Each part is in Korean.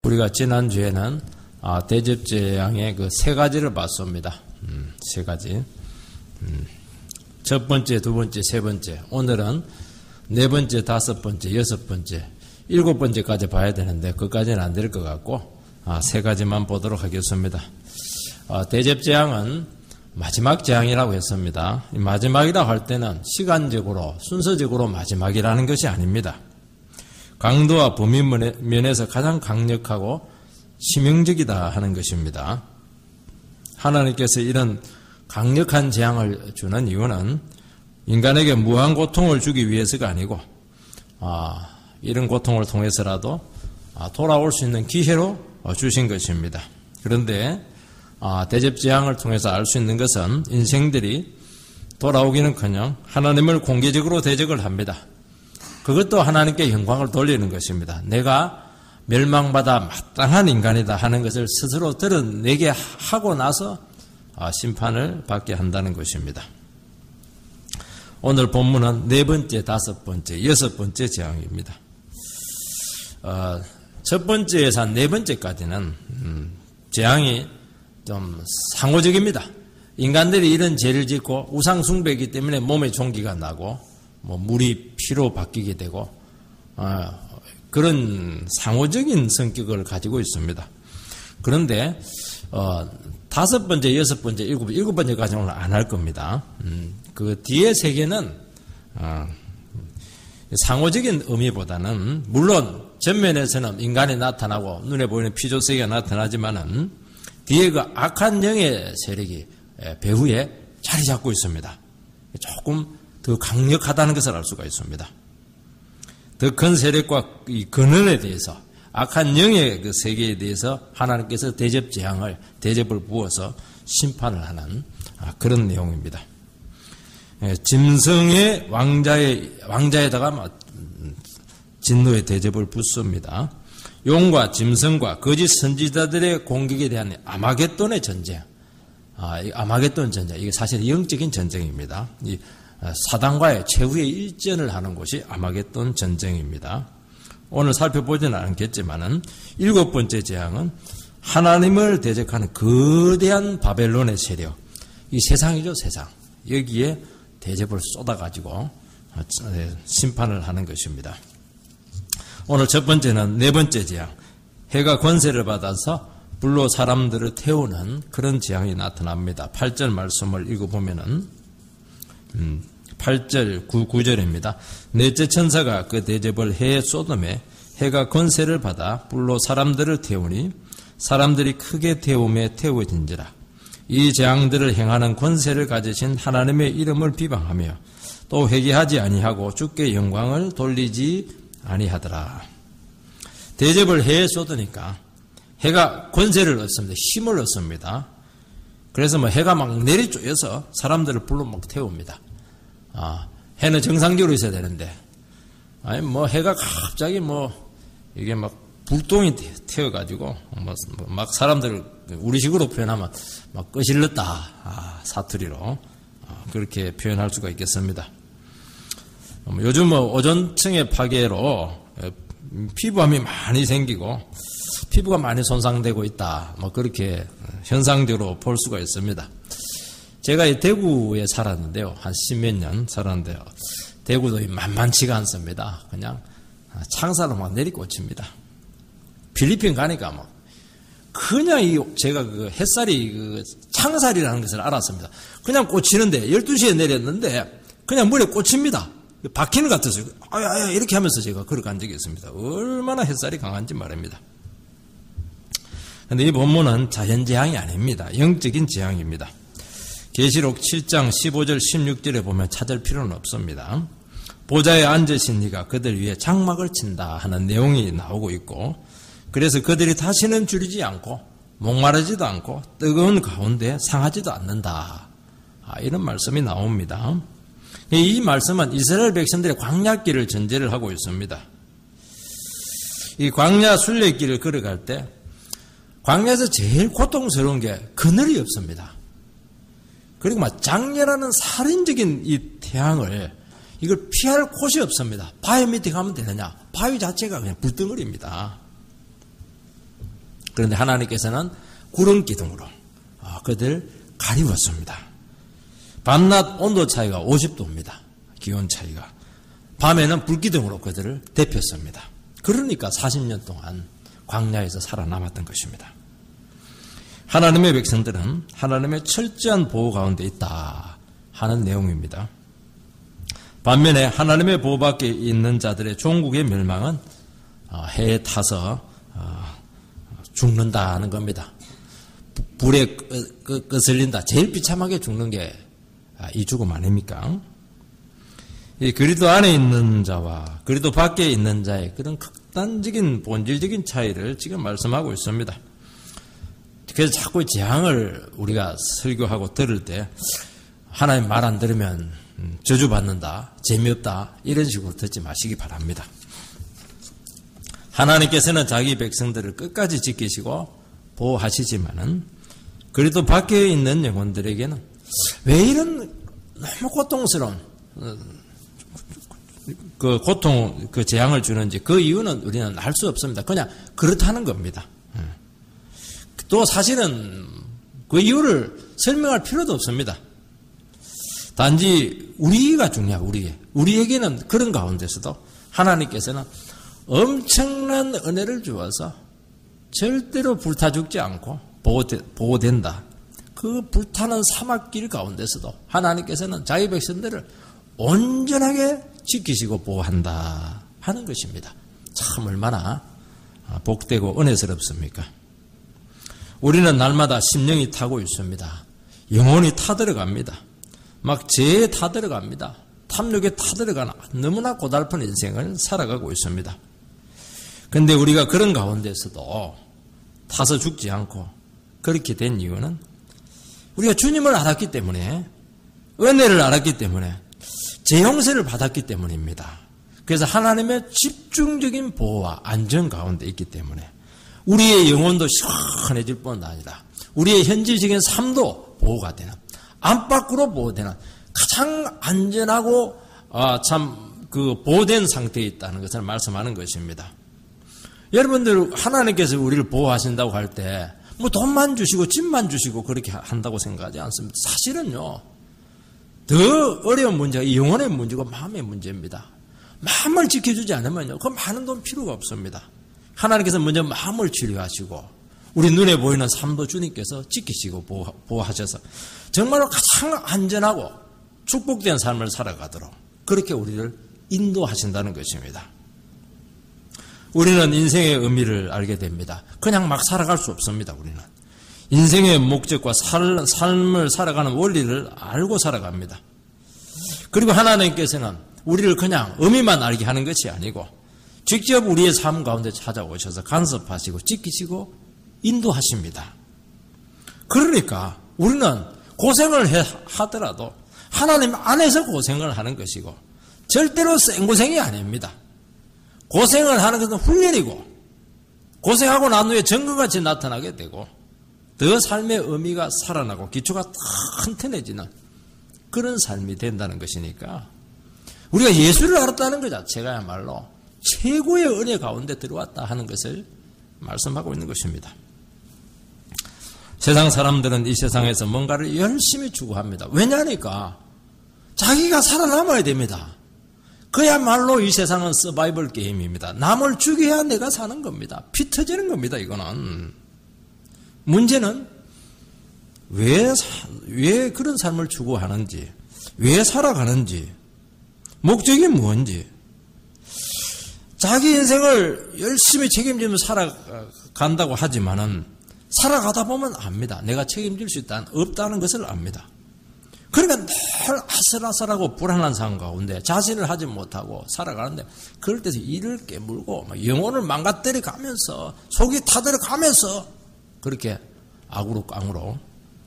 우리가 지난주에는 대접재앙의 그 세 가지를 봤습니다. 세 가지. 첫 번째, 두 번째, 세 번째. 오늘은 네 번째, 다섯 번째, 여섯 번째, 일곱 번째까지 봐야 되는데 그까지는 안 될 것 같고 세 가지만 보도록 하겠습니다. 대접재앙은 마지막 재앙이라고 했습니다. 이 마지막이라고 할 때는 시간적으로 순서적으로 마지막이라는 것이 아닙니다. 강도와 범위 면에서 가장 강력하고 치명적이다 하는 것입니다. 하나님께서 이런 강력한 재앙을 주는 이유는 인간에게 무한 고통을 주기 위해서가 아니고 이런 고통을 통해서라도 돌아올 수 있는 기회로 주신 것입니다. 그런데 대접재앙을 통해서 알 수 있는 것은 인생들이 돌아오기는커녕 하나님을 공개적으로 대적을 합니다. 그것도 하나님께 영광을 돌리는 것입니다. 내가 멸망받아 마땅한 인간이다 하는 것을 스스로 드러내게 하고 나서 심판을 받게 한다는 것입니다. 오늘 본문은 네 번째, 다섯 번째, 여섯 번째 재앙입니다. 첫 번째에서 네 번째까지는 재앙이 좀 상호적입니다. 인간들이 이런 죄를 짓고 우상 숭배이기 때문에 몸에 종기가 나고 물이 피로 바뀌게 되고 그런 상호적인 성격을 가지고 있습니다. 그런데 다섯 번째, 여섯 번째, 일곱 번째까지는 오늘 안 할 겁니다. 그 뒤에 세 개는 상호적인 의미보다는 물론 전면에서는 인간이 나타나고 눈에 보이는 피조세계가 나타나지만은 뒤에 그 악한 영의 세력이 배후에 자리 잡고 있습니다. 조금 더 강력하다는 것을 알 수가 있습니다. 더 큰 세력과 이 근원에 대해서 악한 영의 그 세계에 대해서 하나님께서 대접을 부어서 심판을 하는 그런 내용입니다. 짐승의 왕자에다가 진노의 대접을 붓습니다. 용과 짐승과 거짓 선지자들의 공격에 대한 아마겟돈의 전쟁. 이 아마겟돈 전쟁. 이게 사실 영적인 전쟁입니다. 이 사단과의 최후의 일전을 하는 곳이 아마겟돈 전쟁입니다. 오늘 살펴보지는 않겠지만은 일곱 번째 재앙은 하나님을 대적하는 거대한 바벨론의 세력. 이 세상이죠, 세상. 여기에 대접을 쏟아가지고 심판을 하는 것입니다. 오늘 첫 번째는 네 번째 재앙. 해가 권세를 받아서 불로 사람들을 태우는 그런 재앙이 나타납니다. 8절 말씀을 읽어보면은 8절 9절입니다. 넷째 천사가 그 대접을 해 쏟음에 해가 권세를 받아 불로 사람들을 태우니 사람들이 크게 태움에 태워진지라. 이 재앙들을 행하는 권세를 가지신 하나님의 이름을 비방하며 또 회개하지 아니하고 주께 영광을 돌리지 아니하더라. 대접을 해에 쏟으니까 해가 권세를 얻습니다. 힘을 얻습니다. 그래서 해가 막 내리쬐어서 사람들을 불로 막 태웁니다. 해는 정상적으로 있어야 되는데 해가 갑자기 이게 막 불똥이 튀어가지고 막 사람들을 우리식으로 표현하면 막 꺼질렀다 사투리로 그렇게 표현할 수가 있겠습니다. 요즘 오존층의 파괴로 피부암이 많이 생기고 피부가 많이 손상되고 있다. 그렇게 현상적으로 볼 수가 있습니다. 제가 대구에 살았는데요. 한 10몇 년 살았는데요. 대구도 만만치가 않습니다. 그냥 창살로 막 내리꽂힙니다. 필리핀 가니까 그냥 제가 그 햇살이 그 창살이라는 것을 알았습니다. 그냥 꽂히는데 12시에 내렸는데 그냥 물에 꽂힙니다. 박히는 것 같았어요. 이렇게 하면서 제가 걸어간 적이 있습니다. 얼마나 햇살이 강한지 말입니다. 그런데 이 본문은 자연재앙이 아닙니다. 영적인 재앙입니다. 계시록 7장 15절 16절에 보면 찾을 필요는 없습니다. 보좌에 앉으신 이가 그들 위에 장막을 친다 하는 내용이 나오고 있고 그래서 그들이 다시는 줄이지 않고 목마르지도 않고 뜨거운 가운데 상하지도 않는다. 이런 말씀이 나옵니다. 이 말씀은 이스라엘 백성들의 광야길을 전제를 하고 있습니다. 이 광야 순례길을 걸어갈 때 광야에서 제일 고통스러운 게 그늘이 없습니다. 그리고 장렬하는 살인적인 이 태양을 이걸 피할 곳이 없습니다. 바위 밑에 가면 되느냐? 바위 자체가 그냥 불덩어리입니다. 그런데 하나님께서는 구름 기둥으로 그들 가리웠습니다. 밤낮 온도 차이가 50도입니다. 기온 차이가. 밤에는 불기둥으로 그들을 데폈습니다. 그러니까 40년 동안 광야에서 살아남았던 것입니다. 하나님의 백성들은 하나님의 철저한 보호 가운데 있다 하는 내용입니다. 반면에 하나님의 보호 밖에 있는 자들의 종국의 멸망은 해에 타서 죽는다는 겁니다. 불에 끄슬린다. 제일 비참하게 죽는 게 이 죽음 아닙니까? 이 그리스도 안에 있는 자와 그리스도 밖에 있는 자의 그런 극단적인 본질적인 차이를 지금 말씀하고 있습니다. 그래서 자꾸 재앙을 우리가 설교하고 들을 때 하나님 말 안 들으면 저주받는다, 재미없다 이런 식으로 듣지 마시기 바랍니다. 하나님께서는 자기 백성들을 끝까지 지키시고 보호하시지만은 그래도 밖에 있는 영혼들에게는 왜 이런 너무 고통스러운 그 고통, 그 재앙을 주는지 그 이유는 우리는 알 수 없습니다. 그냥 그렇다는 겁니다. 또 사실은 그 이유를 설명할 필요도 없습니다. 단지 우리가 중요하고 우리에게는 그런 가운데서도 하나님께서는 엄청난 은혜를 주어서 절대로 불타 죽지 않고 보호된다. 그 불타는 사막길 가운데서도 하나님께서는 자기 백성들을 온전하게 지키시고 보호한다 하는 것입니다. 참 얼마나 복되고 은혜스럽습니까? 우리는 날마다 심령이 타고 있습니다. 영혼이 타들어갑니다. 막 죄에 타들어갑니다. 탐욕에 타들어가는 너무나 고달픈 인생을 살아가고 있습니다. 그런데 우리가 그런 가운데서도 타서 죽지 않고 그렇게 된 이유는 우리가 주님을 알았기 때문에, 은혜를 알았기 때문에, 제 형세를 받았기 때문입니다. 그래서 하나님의 집중적인 보호와 안전 가운데 있기 때문에 우리의 영혼도 시원해질 뿐 아니라 우리의 현실적인 삶도 보호가 되는, 안팎으로 보호되는 가장 안전하고 보호된 상태에 있다는 것을 말씀하는 것입니다. 여러분들 하나님께서 우리를 보호하신다고 할 때 뭐 돈만 주시고 집만 주시고 그렇게 한다고 생각하지 않습니다. 사실은요, 더 어려운 문제가 이 영혼의 문제고 마음의 문제입니다. 마음을 지켜주지 않으면요, 그 많은 돈 필요가 없습니다. 하나님께서 먼저 마음을 치료하시고 우리 눈에 보이는 삶도 주님께서 지키시고 보호하셔서 정말로 가장 안전하고 축복된 삶을 살아가도록 그렇게 우리를 인도하신다는 것입니다. 우리는 인생의 의미를 알게 됩니다. 그냥 막 살아갈 수 없습니다. 우리는 인생의 목적과 삶을 살아가는 원리를 알고 살아갑니다. 그리고 하나님께서는 우리를 그냥 의미만 알게 하는 것이 아니고 직접 우리의 삶 가운데 찾아오셔서 간섭하시고 지키시고 인도하십니다. 그러니까 우리는 고생을 하더라도 하나님 안에서 고생을 하는 것이고 절대로 생고생이 아닙니다. 고생을 하는 것은 훈련이고 고생하고 난 후에 증거같이 나타나게 되고 더 삶의 의미가 살아나고 기초가 튼튼해지는 그런 삶이 된다는 것이니까 우리가 예수를 알았다는 것 자체가야말로 최고의 은혜 가운데 들어왔다 하는 것을 말씀하고 있는 것입니다. 세상 사람들은 이 세상에서 뭔가를 열심히 추구합니다. 왜냐니까 자기가 살아남아야 됩니다. 그야말로 이 세상은 서바이벌 게임입니다. 남을 죽여야 내가 사는 겁니다. 피 터지는 겁니다. 이거는. 문제는 왜 그런 삶을 추구하는지, 왜 살아가는지, 목적이 뭔지, 자기 인생을 열심히 책임지며 살아간다고 하지만은 살아가다 보면 압니다. 내가 책임질 수 없다는 것을 압니다. 그러니까 늘 아슬아슬하고 불안한 상황 가운데 자신을 하지 못하고 살아가는데 그럴 때서 이를 깨물고 영혼을 망가뜨려 가면서 속이 타들어 가면서 그렇게 악으로 깡으로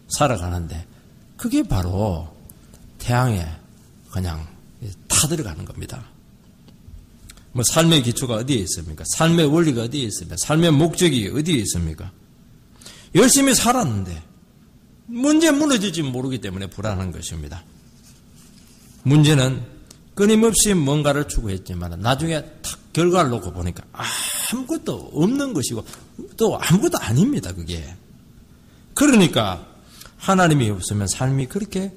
살아가는데 그게 바로 태양에 그냥 타들어가는 겁니다. 뭐 삶의 기초가 어디에 있습니까? 삶의 원리가 어디에 있습니까? 삶의 목적이 어디에 있습니까? 열심히 살았는데 문제 무너질지 모르기 때문에 불안한 것입니다. 문제는 끊임없이 뭔가를 추구했지만 나중에 탁 결과를 놓고 보니까 아무것도 없는 것이고 또 아무것도 아닙니다. 그게. 그러니까 하나님이 없으면 삶이 그렇게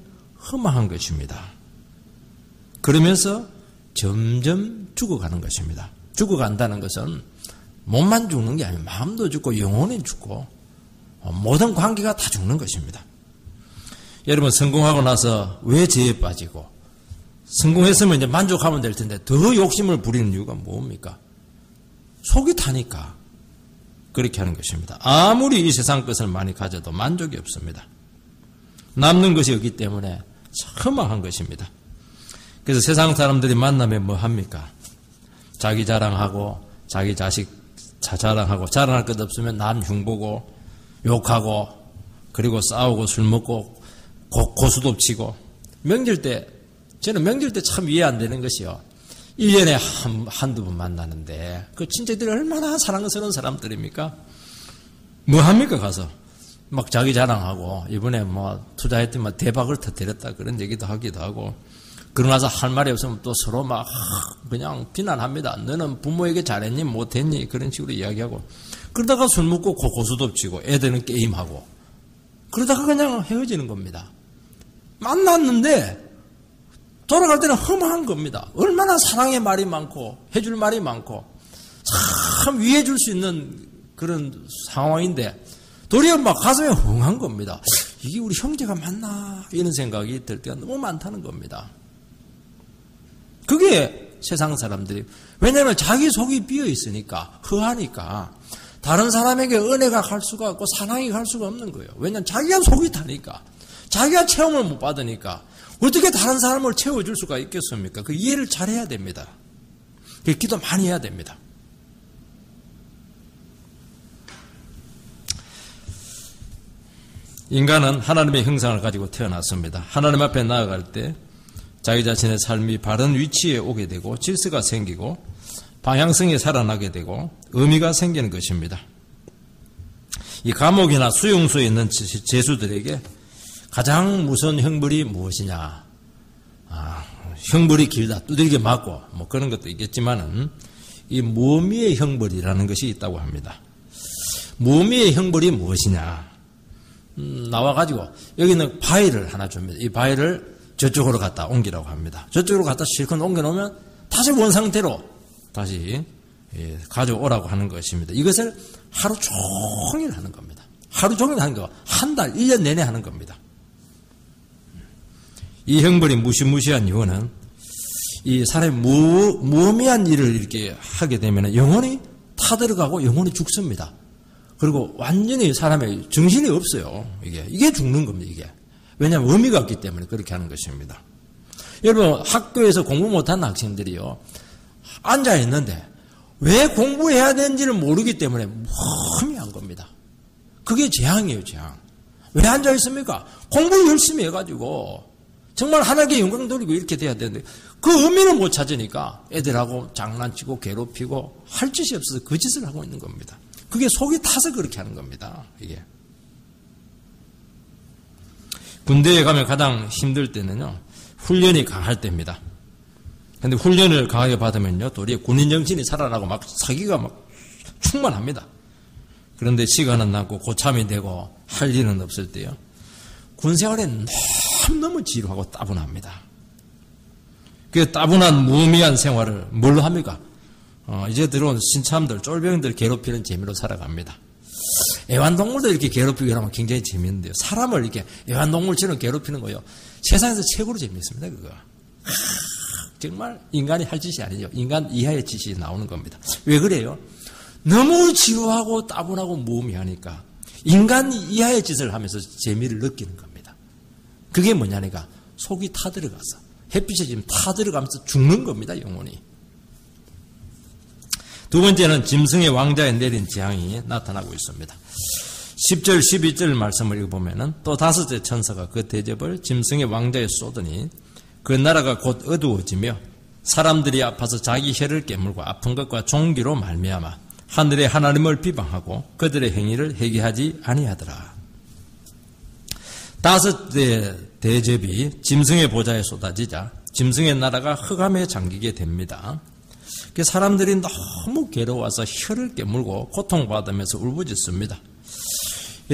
허망한 것입니다. 그러면서 점점 죽어가는 것입니다. 죽어간다는 것은 몸만 죽는 게 아니고 마음도 죽고 영혼이 죽고 모든 관계가 다 죽는 것입니다. 여러분 성공하고 나서 왜 죄에 빠지고 성공했으면 이제 만족하면 될 텐데 더 욕심을 부리는 이유가 뭡니까? 속이 타니까 그렇게 하는 것입니다. 아무리 이 세상 것을 많이 가져도 만족이 없습니다. 남는 것이 없기 때문에 허망한 것입니다. 그래서 세상 사람들이 만나면 뭐 합니까? 자기 자랑하고 자기 자식 자랑하고 자랑할 것 없으면 남 흉보고 욕하고 그리고 싸우고 술 먹고 고수도 치고 명절 때 저는 명절 때 참 이해 안 되는 것이요. 1년에 한두 번 만나는데 그 친척들이 얼마나 사랑스러운 사람들입니까? 뭐 합니까 가서 막 자기 자랑하고 이번에 뭐 투자했더니 대박을 터뜨렸다 그런 얘기도 하기도 하고 그러고 나서 할 말이 없으면 또 서로 막 그냥 비난합니다. 너는 부모에게 잘했니 못했니 그런 식으로 이야기하고 그러다가 술 먹고 고수도 치고 애들은 게임하고 그러다가 그냥 헤어지는 겁니다. 만났는데 돌아갈 때는 허망한 겁니다. 얼마나 사랑의 말이 많고 해줄 말이 많고 참 위해줄 수 있는 그런 상황인데 도리어 막 가슴에 웅한 겁니다. 이게 우리 형제가 맞나 이런 생각이 들 때가 너무 많다는 겁니다. 그게 세상 사람들이 왜냐하면 자기 속이 비어 있으니까 허하니까 다른 사람에게 은혜가 갈 수가 없고 사랑이 갈 수가 없는 거예요. 왜냐하면 자기가 속이 타니까 자기가 체험을 못 받으니까 어떻게 다른 사람을 채워줄 수가 있겠습니까? 그 이해를 잘해야 됩니다. 그 기도 많이 해야 됩니다. 인간은 하나님의 형상을 가지고 태어났습니다. 하나님 앞에 나아갈 때 자기 자신의 삶이 바른 위치에 오게 되고 질서가 생기고 방향성이 살아나게 되고 의미가 생기는 것입니다. 이 감옥이나 수용소에 있는 죄수들에게 가장 무서운 형벌이 무엇이냐? 형벌이 길다, 두들겨 맞고 뭐 그런 것도 있겠지만은 이 무미의 형벌이라는 것이 있다고 합니다. 무미의 형벌이 무엇이냐? 나와가지고 여기는 바위를 하나 줍니다. 이 바위를 저쪽으로 갖다 옮기라고 합니다. 저쪽으로 갖다 실컷 옮겨놓으면 다시 원상태로 다시 가져오라고 하는 것입니다. 이것을 하루 종일 하는 겁니다. 하루 종일 하는 거, 한 달, 1년 내내 하는 겁니다. 이 형벌이 무시무시한 이유는 이 사람이 무의미한 일을 이렇게 하게 되면 영혼이 타들어가고 영혼이 죽습니다. 그리고 완전히 사람의 정신이 없어요. 이게 죽는 겁니다. 이게. 왜냐하면 의미가 없기 때문에 그렇게 하는 것입니다. 여러분 학교에서 공부 못하는 학생들이요. 앉아있는데 왜 공부해야 되는지를 모르기 때문에 무의미한 겁니다. 그게 재앙이에요. 재앙. 왜 앉아있습니까? 공부 열심히 해가지고 정말 하나님께 영광 돌리고 이렇게 돼야 되는데 그 의미를 못 찾으니까 애들하고 장난치고 괴롭히고 할 짓이 없어서 그 짓을 하고 있는 겁니다. 그게 속이 타서 그렇게 하는 겁니다. 이게. 군대에 가면 가장 힘들 때는요, 훈련이 강할 때입니다. 근데 훈련을 강하게 받으면요, 도리어 군인 정신이 살아나고 막 사기가 막 충만합니다. 그런데 시간은 남고 고참이 되고 할 일은 없을 때요, 군생활에 너무 지루하고 따분합니다. 그 따분한 무의미한 생활을 뭘로 합니까? 이제 들어온 신참들, 쫄병들 괴롭히는 재미로 살아갑니다. 애완동물도 이렇게 괴롭히고 하면 굉장히 재밌는데요. 사람을 이렇게 애완동물처럼 괴롭히는 거요. 세상에서 최고로 재밌습니다, 그거. 정말 인간이 할 짓이 아니죠. 인간 이하의 짓이 나오는 겁니다. 왜 그래요? 너무 지루하고 따분하고 무의미하니까 인간 이하의 짓을 하면서 재미를 느끼는 겁니다. 그게 뭐냐니까 속이 타들어가서 햇빛에 지금 타들어가면서 죽는 겁니다, 영혼이. 두 번째는 짐승의 왕자에 내린 재앙이 나타나고 있습니다. 10절, 12절 말씀을 읽어보면 또 다섯째 천사가 그 대접을 짐승의 왕자에 쏘더니 그 나라가 곧 어두워지며 사람들이 아파서 자기 혀를 깨물고 아픈 것과 종기로 말미암아 하늘의 하나님을 비방하고 그들의 행위를 회개하지 아니하더라. 다섯째 대접이 짐승의 보좌에 쏟아지자 짐승의 나라가 흑암에 잠기게 됩니다. 사람들이 너무 괴로워서 혀를 깨물고 고통받으면서 울부짖습니다.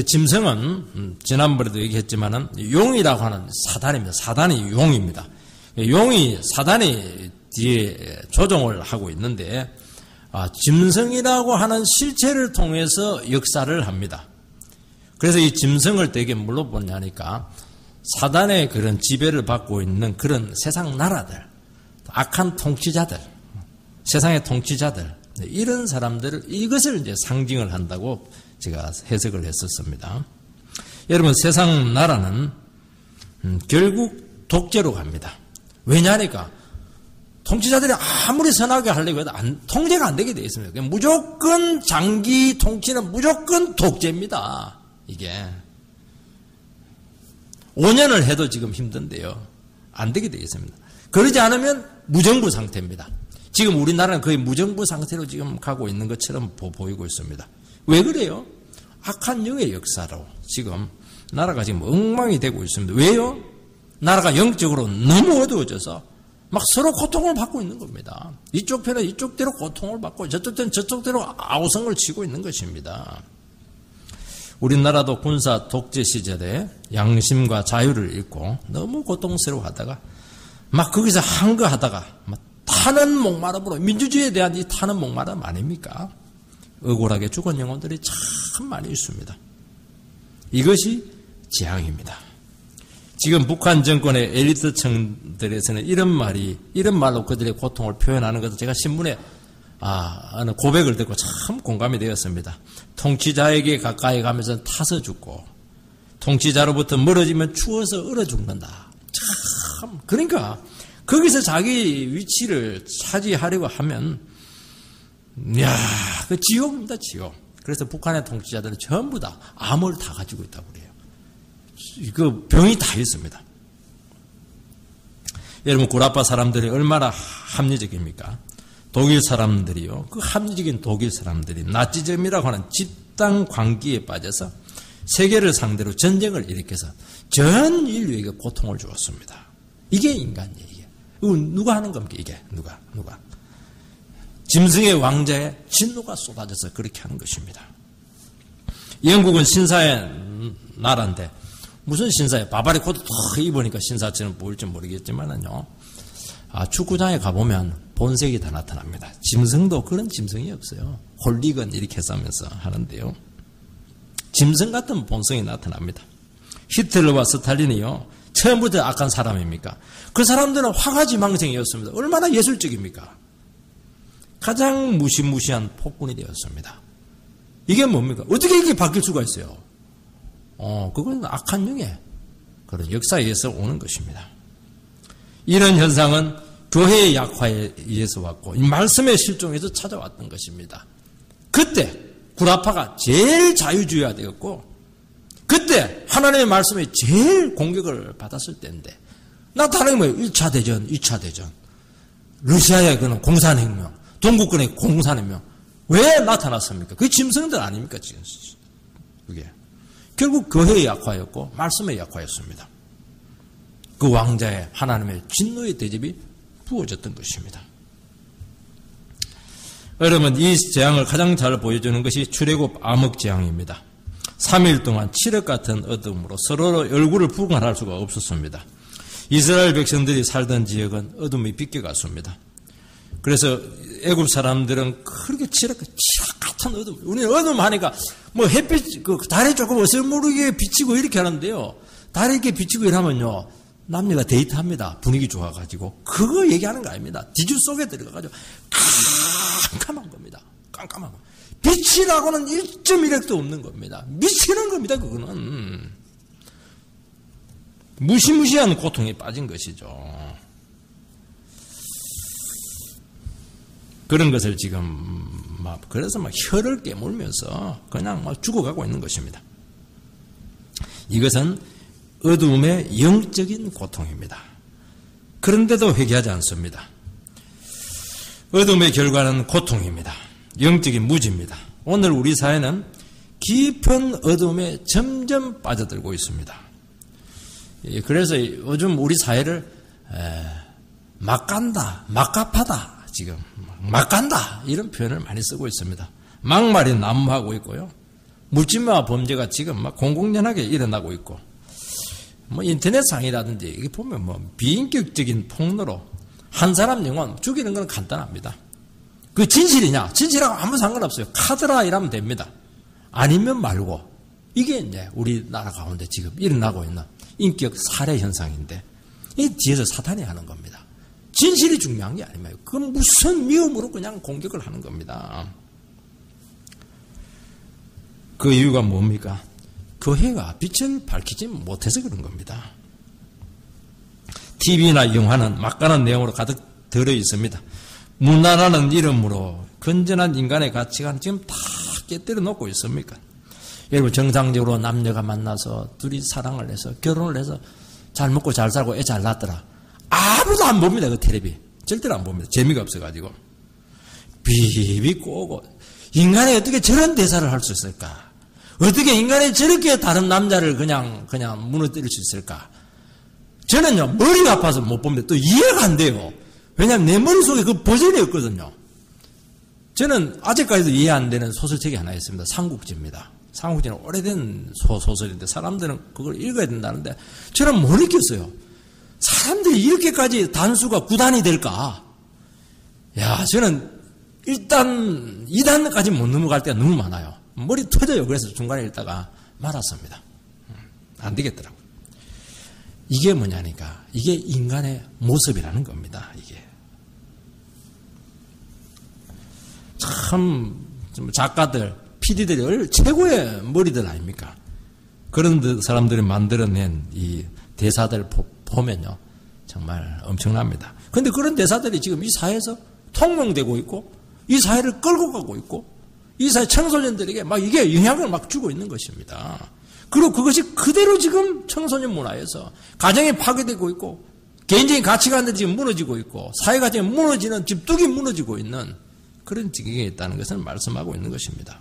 짐승은 지난번에도 얘기했지만은 용이라고 하는 사단입니다. 사단이 용입니다. 용이 사단이 뒤에 조종을 하고 있는데 짐승이라고 하는 실체를 통해서 역사를 합니다. 그래서 이 짐승을 되게 물어보냐니까 사단의 그런 지배를 받고 있는 그런 세상 나라들, 악한 통치자들, 세상의 통치자들, 이런 사람들을 이것을 이제 상징을 한다고 제가 해석을 했었습니다. 여러분, 세상 나라는 결국 독재로 갑니다. 왜냐니까 통치자들이 아무리 선하게 하려고 해도 통제가 안 되게 되어 있습니다. 무조건 장기 통치는 무조건 독재입니다. 이게 5년을 해도 지금 힘든데요. 안 되게 되어 있습니다. 그러지 않으면 무정부 상태입니다. 지금 우리나라는 거의 무정부 상태로 지금 가고 있는 것처럼 보이고 있습니다. 왜 그래요? 악한 영의 역사로 지금 나라가 지금 엉망이 되고 있습니다. 왜요? 나라가 영적으로 너무 어두워져서 막 서로 고통을 받고 있는 겁니다. 이쪽 편은 이쪽대로 고통을 받고 저쪽 편은 저쪽대로 아우성을 치고 있는 것입니다. 우리나라도 군사 독재 시절에 양심과 자유를 잃고 너무 고통스러워하다가 막 거기서 항거하다가 막 타는 목마름으로 민주주의에 대한 이 타는 목마름 아닙니까? 억울하게 죽은 영혼들이 참 많이 있습니다. 이것이 재앙입니다. 지금 북한 정권의 엘리트층들에서는 이런 말로 그들의 고통을 표현하는 것을 제가 신문에 하는 고백을 듣고 참 공감이 되었습니다. 통치자에게 가까이 가면서 타서 죽고 통치자로부터 멀어지면 추워서 얼어 죽는다. 참 그러니까 거기서 자기 위치를 차지하려고 하면 그 지옥입니다. 지옥. 그래서 북한의 통치자들은 전부 다 암을 다 가지고 있다고 그래요. 그 병이 다 있습니다. 여러분, 구라파 사람들이 얼마나 합리적입니까? 독일 사람들이요. 그 합리적인 독일 사람들이 나치즘이라고 하는 집단 광기에 빠져서 세계를 상대로 전쟁을 일으켜서 전 인류에게 고통을 주었습니다. 이게 인간이에요. 이게. 누가 하는 겁니까? 이게 누가? 짐승의 왕자의 진노가 쏟아져서 그렇게 하는 것입니다. 영국은 신사의 나라인데 무슨 신사예요? 바바리 코트 탁 입으니까 신사처럼 보일지 모르겠지만은요. 축구장에 가보면 본색이 다 나타납니다. 짐승도 그런 짐승이 없어요. 홀리건 이렇게 해서 하면서 하는데요. 짐승 같은 본성이 나타납니다. 히틀러와 스탈린이요. 처음부터 악한 사람입니까? 그 사람들은 화가지망생이었습니다. 얼마나 예술적입니까? 가장 무시무시한 폭군이 되었습니다. 이게 뭡니까? 어떻게 이게 바뀔 수가 있어요? 그건 악한 영의 그런 역사에 의해서 오는 것입니다. 이런 현상은 교회의 약화에 의해서 왔고 이 말씀의 실종에서 찾아왔던 것입니다. 그때 구라파가 제일 자유주의가 되었고 그때 하나님의 말씀에 제일 공격을 받았을 때인데 나타나는 거예요. 1차 대전, 2차 대전, 러시아의 그런 공산혁명, 동국권의 공산혁명. 왜 나타났습니까? 그게 짐승들 아닙니까? 지금 그게 결국 교회의 약화였고 말씀의 약화였습니다. 그 왕자의 하나님의 진노의 대접이 부어졌던 것입니다. 여러분, 이 재앙을 가장 잘 보여주는 것이 출애굽 암흑 재앙입니다. 3일 동안 칠흑 같은 어둠으로 서로 얼굴을 분간할 수가 없었습니다. 이스라엘 백성들이 살던 지역은 어둠이 비껴갔습니다. 그래서 애굽 사람들은 그렇게 칠흑 같은 어둠, 우리는 어둠 하니까 뭐 햇빛, 달이 조금 어슬모르게 비치고 이렇게 하는데요. 달이 이렇게 비치고 이러면요. 남녀가 데이트합니다. 분위기 좋아가지고. 그거 얘기하는 거 아닙니다. 뒤주 속에 들어가가지고 깜깜한 겁니다. 깜깜한 거. 빛이라고는 1.1핵도 없는 겁니다. 미치는 겁니다. 그거는. 무시무시한 고통에 빠진 것이죠. 그런 것을 지금 그래서 혀를 깨물면서 그냥 죽어가고 있는 것입니다. 이것은 어둠의 영적인 고통입니다. 그런데도 회개하지 않습니다. 어둠의 결과는 고통입니다. 영적인 무지입니다. 오늘 우리 사회는 깊은 어둠에 점점 빠져들고 있습니다. 그래서 요즘 우리 사회를 막 간다, 막갑하다, 지금 막 간다 이런 표현을 많이 쓰고 있습니다. 막말이 난무하고 있고요. 묻지마 범죄가 지금 막 공공연하게 일어나고 있고, 뭐 인터넷상이라든지 이게 보면 뭐 비인격적인 폭로로 한 사람 영혼 죽이는 건 간단합니다. 그 진실이냐? 진실하고 아무 상관없어요. 카드라 이러면 됩니다. 아니면 말고. 이게 이제 우리나라 가운데 지금 일어나고 있는 인격 살해 현상인데, 이 뒤에서 사탄이 하는 겁니다. 진실이 중요한 게 아니에요. 그건 무슨 미움으로 그냥 공격을 하는 겁니다. 그 이유가 뭡니까? 교회가 빛을 밝히지 못해서 그런 겁니다. TV나 영화는 막강한 내용으로 가득 들어 있습니다. 문화라는 이름으로 건전한 인간의 가치관 지금 다 깨뜨려 놓고 있습니까? 여러분, 정상적으로 남녀가 만나서 둘이 사랑을 해서 결혼을 해서 잘 먹고 잘 살고 애 잘 낳았더라. 아무도 안 봅니다. 그 텔레비. 절대로 안 봅니다. 재미가 없어가지고. 비비 꼬고. 인간이 어떻게 저런 대사를 할 수 있을까? 어떻게 인간이 저렇게 다른 남자를 그냥 무너뜨릴 수 있을까? 저는요, 머리가 아파서 못 봅니다. 또 이해가 안 돼요. 왜냐하면 내 머릿속에 그 버전이 없거든요. 저는 아직까지도 이해 안 되는 소설책이 하나 있습니다. 삼국지입니다. 삼국지는 오래된 소설인데 사람들은 그걸 읽어야 된다는데 저는 못 읽겠어요. 사람들이 이렇게까지 단수가 9단이 될까? 야, 저는 일단 2단까지 못 넘어갈 때가 너무 많아요. 머리 터져요. 그래서 중간에 읽다가 말았습니다. 안 되겠더라고요. 이게 뭐냐니까, 이게 인간의 모습이라는 겁니다. 이게 참 작가들, PD들이 최고의 머리들 아닙니까? 그런 사람들이 만들어낸 이 대사들 보면요, 정말 엄청납니다. 그런데 그런 대사들이 지금 이 사회에서 통용되고 있고, 이 사회를 끌고 가고 있고, 이 사회 청소년들에게 막 이게 영향을 막 주고 있는 것입니다. 그리고 그것이 그대로 지금 청소년 문화에서 가정이 파괴되고 있고, 개인적인 가치관들이 지금 무너지고 있고, 사회가 지금 무너지는, 지금 뚝이 무너지고 있는 그런 지경에 있다는 것을 말씀하고 있는 것입니다.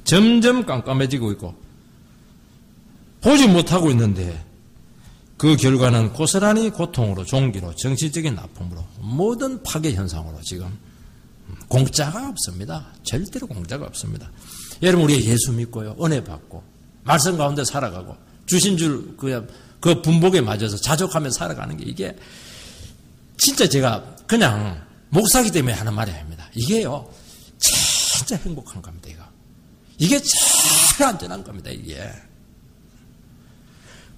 점점 깜깜해지고 있고 보지 못하고 있는데, 그 결과는 고스란히 고통으로, 종기로, 정신적인 아픔으로, 모든 파괴 현상으로 지금 공짜가 없습니다. 절대로 공짜가 없습니다. 여러분, 우리가 예수 믿고요, 은혜 받고 말씀 가운데 살아가고 주신 줄 그 분복에 맞아서 자족하며 살아가는 게, 이게 진짜 제가 그냥 목사기 때문에 하는 말이 아닙니다. 이게요, 진짜 행복한 겁니다. 이게 제일 안전한 겁니다. 이게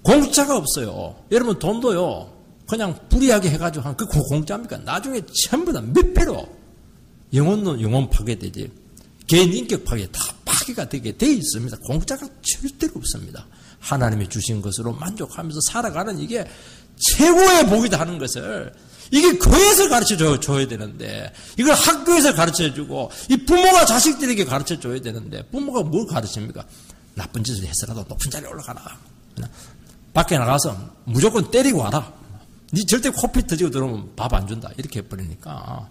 공짜가 없어요. 여러분, 돈도요, 그냥 불이하게 해가지고 한 그 공짜입니까? 나중에 전부 다 몇 배로 영혼 파괴되지, 개인 인격 파괴 다 파괴가 되게 돼 있습니다. 공짜가 절대로 없습니다. 하나님이 주신 것으로 만족하면서 살아가는, 이게 최고의 복이다 하는 것을, 이게 교회에서 가르쳐 줘야 되는데, 이걸 학교에서 가르쳐 주고, 이 부모가 자식들에게 가르쳐 줘야 되는데, 부모가 뭘 가르칩니까? 나쁜 짓을 해서라도 높은 자리에 올라가라. 밖에 나가서 무조건 때리고 와라. 니 절대 코피 터지고 들어오면 밥 안 준다. 이렇게 해버리니까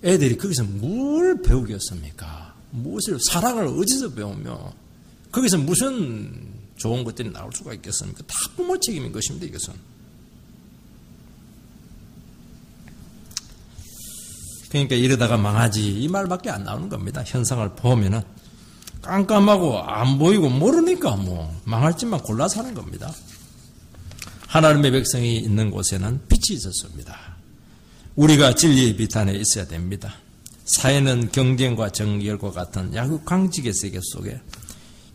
애들이 거기서 뭘 배우겠습니까? 무엇을, 사랑을 어디서 배우며 거기서 무슨 좋은 것들이 나올 수가 있겠습니까? 다 부모 책임인 것입니다. 이것은. 그러니까 이러다가 망하지, 이 말밖에 안 나오는 겁니다. 현상을 보면은 깜깜하고 안 보이고 모르니까 뭐 망할지만 골라 사는 겁니다. 하나님의 백성이 있는 곳에는 빛이 있었습니다. 우리가 진리의 비탄에 있어야 됩니다. 사회는 경쟁과 정결과 같은 약육강직의 세계 속에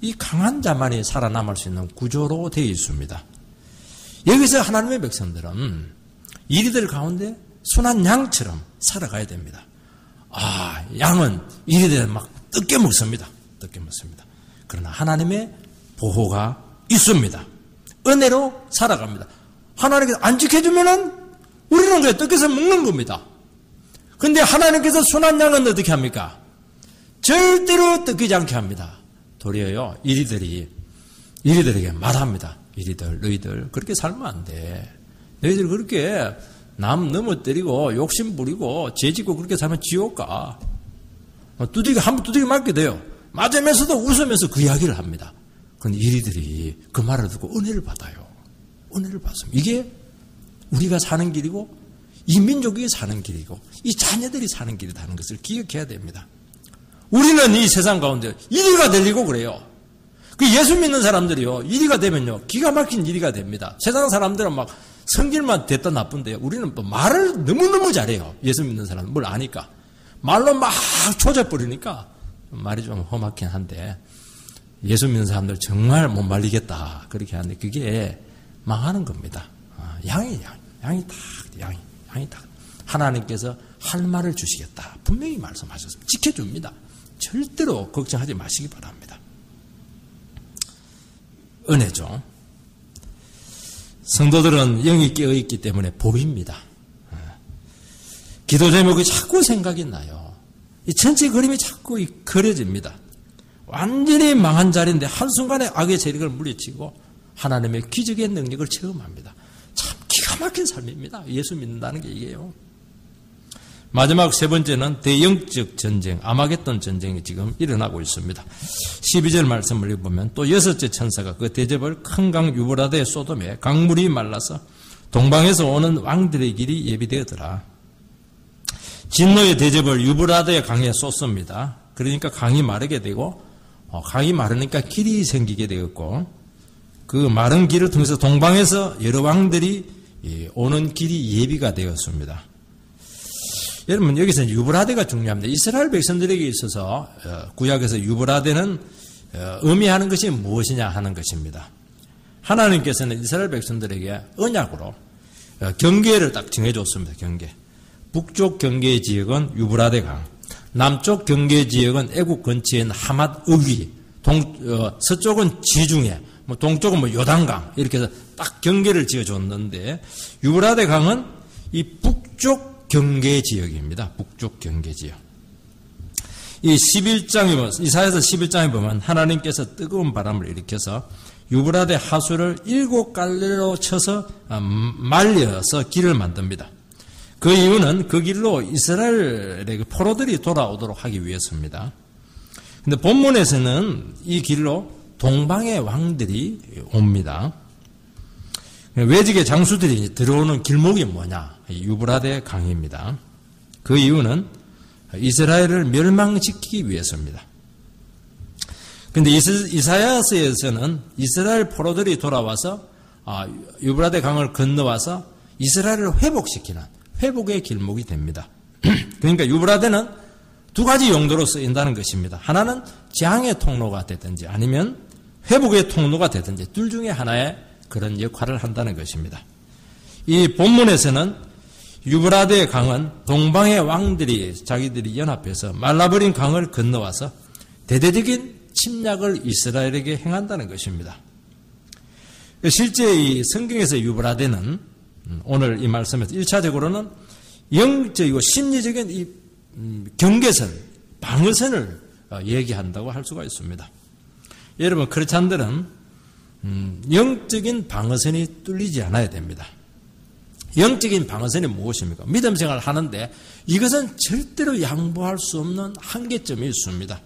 이 강한 자만이 살아남을 수 있는 구조로 되어 있습니다. 여기서 하나님의 백성들은 이리들 가운데 순한 양처럼 살아가야 됩니다. 아, 양은 이리들 막 뜯게 먹습니다. 뜯게 먹습니다. 그러나 하나님의 보호가 있습니다. 은혜로 살아갑니다. 하나님께서 안 지켜주면은 우리는 그냥 뜯겨서 먹는 겁니다. 근데 하나님께서 순한 양은 어떻게 합니까? 절대로 뜯기지 않게 합니다. 도리어요, 이리들에게 말합니다. 이리들, 너희들 그렇게 살면 안 돼. 너희들 그렇게 남 넘어뜨리고 욕심 부리고 죄짓고 그렇게 살면 지옥 가. 한번 두들겨 맞게 돼요. 맞으면서도 웃으면서 그 이야기를 합니다. 그런데 이리들이 그 말을 듣고 은혜를 받아요. 은혜를 받습니다. 이게 우리가 사는 길이고 이 민족이 사는 길이고 이 자녀들이 사는 길이라는 것을 기억해야 됩니다. 우리는 이 세상 가운데 이리가 되려고 그래요. 그 예수 믿는 사람들이요, 이리가 되면요, 기가 막힌 이리가 됩니다. 세상 사람들은 막 성질만 됐다 나쁜데요. 우리는 또 말을 너무너무 잘해요. 예수 믿는 사람은 뭘 아니까. 말로 막 조져버리니까 말이 좀 험하긴 한데, 예수 믿는 사람들 정말 못 말리겠다. 그렇게 하는데 그게 망하는 겁니다. 양이 딱. 하나님께서 할 말을 주시겠다. 분명히 말씀하셨습니다. 지켜줍니다. 절대로 걱정하지 마시기 바랍니다. 은혜죠. 성도들은 영이 깨어있기 때문에 보입니다. 기도 제목이 자꾸 생각이 나요. 이 전체 그림이 자꾸 그려집니다. 완전히 망한 자리인데 한순간에 악의 세력을 물리치고 하나님의 기적의 능력을 체험합니다. 참 기가 막힌 삶입니다. 예수 믿는다는 게 이게요. 마지막 세 번째는 대영적 전쟁, 아마겟돈 전쟁이 지금 일어나고 있습니다. 12절 말씀을 읽어보면 또 여섯째 천사가 그 대접을 큰 강 유브라데 소돔에 강물이 말라서 동방에서 오는 왕들의 길이 예비되었더라. 진노의 대접을 유브라데 강에 쏟습니다. 그러니까 강이 마르게 되고 강이 마르니까 길이 생기게 되었고 그 마른 길을 통해서 동방에서 여러 왕들이 오는 길이 예비가 되었습니다. 여러분 여기서 유브라데가 중요합니다. 이스라엘 백성들에게 있어서 구약에서 유브라데는 의미하는 것이 무엇이냐 하는 것입니다. 하나님께서는 이스라엘 백성들에게 언약으로 경계를 딱 정해줬습니다. 경계. 북쪽 경계 지역은 유브라데 강, 남쪽 경계 지역은 애국 근처인 하맛 어귀, 서쪽은 지중해, 동쪽은 요단강 이렇게 해서 딱 경계를 지어줬는데 유브라데 강은 이 북쪽 경계 지역입니다. 북쪽 경계 지역. 이 11장에 보면, 이사야서 11장에 보면 하나님께서 뜨거운 바람을 일으켜서 유브라데 하수를 7갈래로 쳐서 말려서 길을 만듭니다. 그 이유는 그 길로 이스라엘의 포로들이 돌아오도록 하기 위해서입니다. 근데 본문에서는 이 길로 동방의 왕들이 옵니다. 외직의 장수들이 들어오는 길목이 뭐냐? 유브라데 강입니다. 그 이유는 이스라엘을 멸망시키기 위해서입니다. 그런데 이사야서에서는 이스라엘 포로들이 돌아와서 유브라데 강을 건너와서 이스라엘을 회복시키는 회복의 길목이 됩니다. 그러니까 유브라데는 두 가지 용도로 쓰인다는 것입니다. 하나는 재앙의 통로가 되든지 아니면 회복의 통로가 되든지 둘 중에 하나의 그런 역할을 한다는 것입니다. 이 본문에서는 유브라데 강은 동방의 왕들이 자기들이 연합해서 말라버린 강을 건너와서 대대적인 침략을 이스라엘에게 행한다는 것입니다. 실제 이 성경에서 유브라데는 오늘 이 말씀에서 1차적으로는 영적이고 심리적인 이 경계선, 방어선을 얘기한다고 할 수가 있습니다. 여러분 크리스찬들은 영적인 방어선이 뚫리지 않아야 됩니다. 영적인 방어선이 무엇입니까? 믿음 생활을 하는데 이것은 절대로 양보할 수 없는 한계점이 있습니다.